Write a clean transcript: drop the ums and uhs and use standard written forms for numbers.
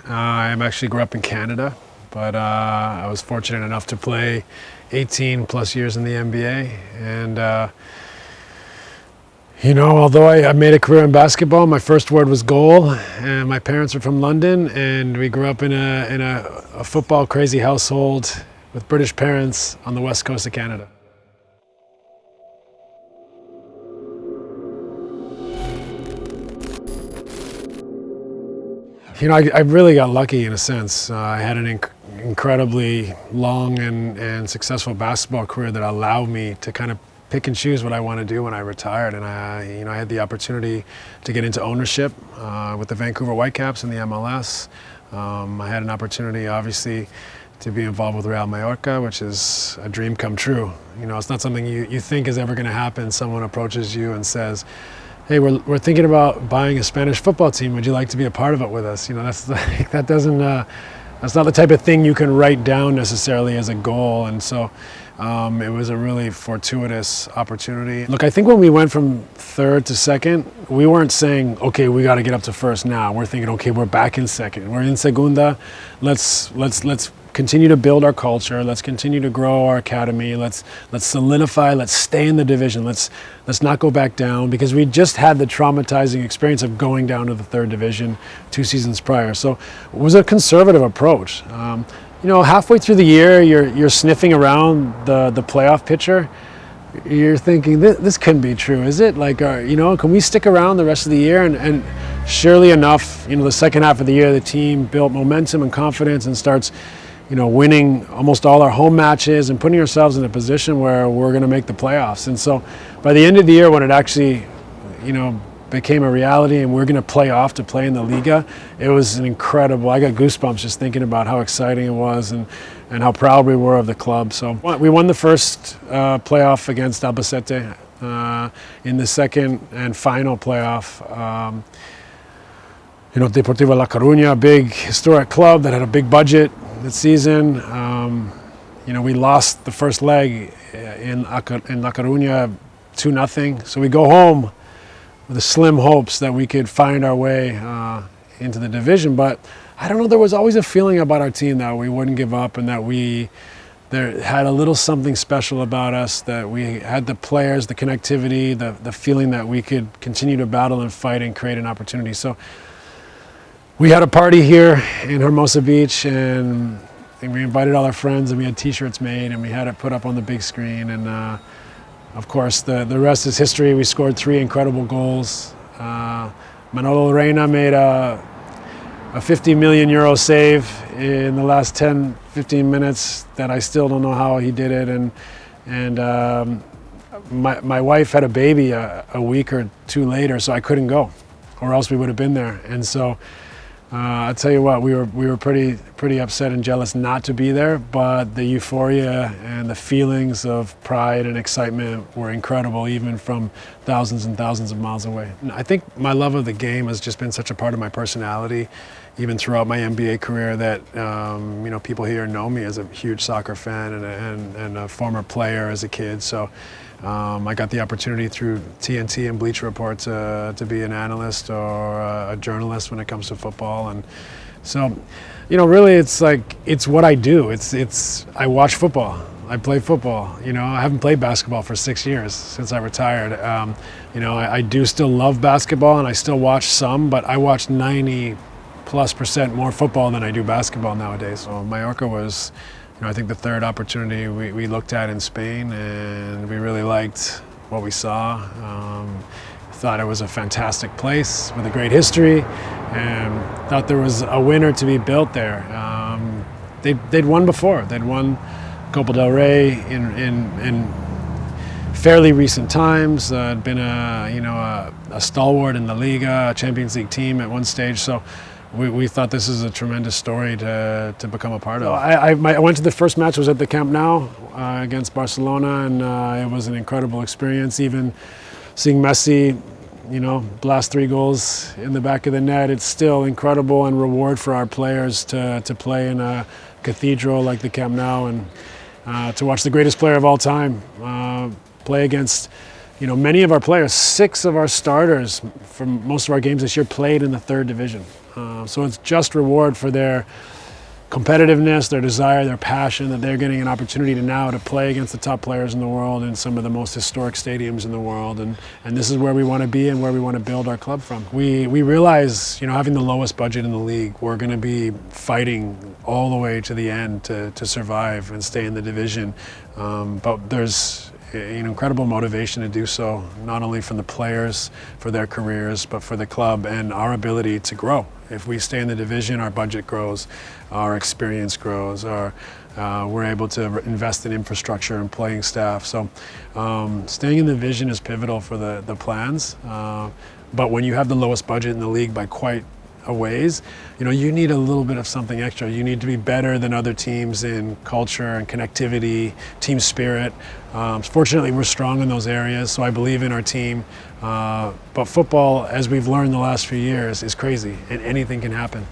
I actually grew up in Canada, but I was fortunate enough to play 18 plus years in the NBA. And, although I made a career in basketball, my first word was goal. And my parents are from London, and we grew up in a football crazy household with British parents on the west coast of Canada. I really got lucky in a sense. I had an incredibly long and successful basketball career that allowed me to kind of pick and choose what I want to do when I retired. And I had the opportunity to get into ownership with the Vancouver Whitecaps in the MLS. I had an opportunity, obviously, to be involved with Real Mallorca, which is a dream come true. It's not something you think is ever going to happen. Someone approaches you and says, "Hey, we're thinking about buying a Spanish football team. Would you like to be a part of it with us?" That's not the type of thing you can write down necessarily as a goal. And so it was a really fortuitous opportunity. Look, I think when we went from third to second, we weren't saying, "Okay, we got to get up to first now." We're thinking, "Okay, we're back in second. We're in segunda. Let's continue to build our culture. Let's continue to grow our academy. Let's solidify. Let's stay in the division. Let's not go back down," because we just had the traumatizing experience of going down to the third division 2 seasons prior. So it was a conservative approach. Halfway through the year, you're sniffing around the playoff picture. You're thinking, this couldn't be true, is it? Can we stick around the rest of the year? And surely enough, the second half of the year, the team built momentum and confidence and starts winning almost all our home matches and putting ourselves in a position where we're going to make the playoffs. And so by the end of the year, when it actually, became a reality and we're going to play in the Liga, it was an incredible, I got goosebumps just thinking about how exciting it was and how proud we were of the club. So we won the first playoff against Albacete. In the second and final playoff, Deportivo La Coruña, a big historic club that had a big budget this season. We lost the first leg in La Coruña 2-0. So we go home with the slim hopes that we could find our way into the division. But I don't know, there was always a feeling about our team that we wouldn't give up and that there had a little something special about us, that we had the players, the connectivity, the feeling that we could continue to battle and fight and create an opportunity. So we had a party here in Hermosa Beach, and we invited all our friends, and we had T-shirts made, and we had it put up on the big screen. And of course, the rest is history. We scored 3 incredible goals. Manolo Reina made a 50 million euro save in the last 10-15 minutes that I still don't know how he did it. And my wife had a baby a week or 2 later, so I couldn't go, or else we would have been there. And so I'll tell you what, we were pretty upset and jealous not to be there, but the euphoria and the feelings of pride and excitement were incredible, even from thousands and thousands of miles away. I think my love of the game has just been such a part of my personality, even throughout my NBA career, that people here know me as a huge soccer fan and a former player as a kid. So I got the opportunity through TNT and Bleacher Report to be an analyst or a journalist when it comes to football. And so, really it's what I do. I watch football. I play football. I haven't played basketball for 6 years since I retired. I do still love basketball and I still watch some, but I watch 90+% more football than I do basketball nowadays. So Mallorca was, I think, the third opportunity we looked at in Spain, and we really liked what we saw. Thought it was a fantastic place with a great history, and thought there was a winner to be built there. They'd won before. They'd won Copa del Rey in fairly recent times. Had been a stalwart in the Liga, a Champions League team at one stage. So we thought this is a tremendous story to become a part of. I went to the first match, was at the Camp Nou against Barcelona, and it was an incredible experience. Even seeing Messi, blast 3 goals in the back of the net, it's still incredible and reward for our players to play in a cathedral like the Camp Nou, and to watch the greatest player of all time play against many of our players. 6 of our starters from most of our games this year played in the third division. So it's just reward for their competitiveness, their desire, their passion, that they're getting an opportunity now to play against the top players in the world in some of the most historic stadiums in the world. And this is where we want to be and where we want to build our club from. We realize, having the lowest budget in the league, we're going to be fighting all the way to the end to survive and stay in the division. But there's an incredible motivation to do so, not only from the players for their careers, but for the club and our ability to grow. If we stay in the division, our budget grows, our experience grows, we're able to invest in infrastructure and playing staff. So staying in the division is pivotal for the plans. But when you have the lowest budget in the league by quite a ways, you need a little bit of something extra. You need to be better than other teams in culture and connectivity, team spirit. Fortunately, we're strong in those areas, so I believe in our team. But football, as we've learned the last few years, is crazy, and anything can happen.